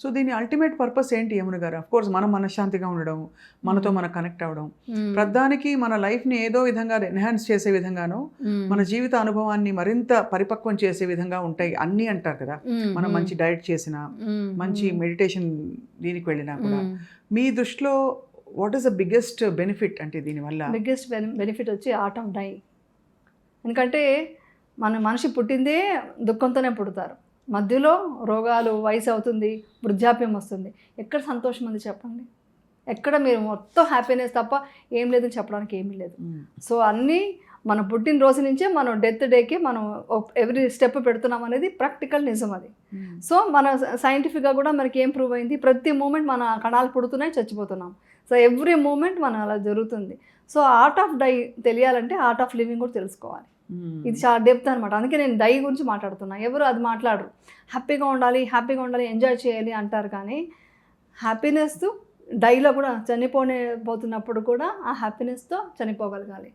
So దీని ultimate purpose ఏంటి యమున గారు? అఫ్ కోర్స్ మనం మనశ్శాంతిగా ఉండడం, మనతో మనం కనెక్ట్ అవ్వడం, ప్రధానికి మన లైఫ్ని ఏదో విధంగా ఎన్హాన్స్ చేసే విధంగానో మన జీవిత అనుభవాన్ని మరింత పరిపక్వం చేసే విధంగా ఉంటాయి అన్నీ అంటారు కదా. మనం మంచి డైట్ చేసినా, మంచి మెడిటేషన్ దీనికి వెళ్ళినా కూడా మీ దృష్టిలో what is the biggest benefit అంటే దీనివల్ల? బిగ్గెస్ట్ బెనిఫిట్ వచ్చి ఆర్ట్ ఆఫ్ డై. ఎందుకంటే మనిషి పుట్టిందే దుఃఖంతోనే పుడతారు. మధ్యలో రోగాలు, వయసు అవుతుంది, వృద్ధాప్యం వస్తుంది. ఎక్కడ సంతోషం ఉంది చెప్పండి? ఎక్కడ మీరు మొత్తం హ్యాపీనెస్ తప్ప ఏం లేదని చెప్పడానికి ఏమీ లేదు. సో అన్నీ మన పుట్టినరోజు నుంచే మనం డెత్ డేకి మనం ఎవ్రీ స్టెప్ పెడుతున్నాం అనేది ప్రాక్టికల్ నిజం అది. సో మన సైంటిఫిక్గా కూడా మనకి ఏం ప్రూవ్ అయింది, ప్రతి మూమెంట్ మన కణాలు పుడుతున్నాయి, చచ్చిపోతున్నాం. సో ఎవ్రీ మూమెంట్ మన అలా జరుగుతుంది. సో ఆర్ట్ ఆఫ్ డై తెలియాలంటే ఆర్ట్ ఆఫ్ లివింగ్ కూడా తెలుసుకోవాలి. ఇది చాలా డెప్త్ అనమాట. అందుకే నేను డై గురించి మాట్లాడుతున్నా. ఎవరు అది మాట్లాడరు. హ్యాపీగా ఉండాలి, ఎంజాయ్ చేయాలి అంటారు. కానీ హ్యాపీనెస్ డైలో కూడా చనిపోతున్నప్పుడు కూడా ఆ హ్యాపీనెస్తో చనిపోగలగాలి.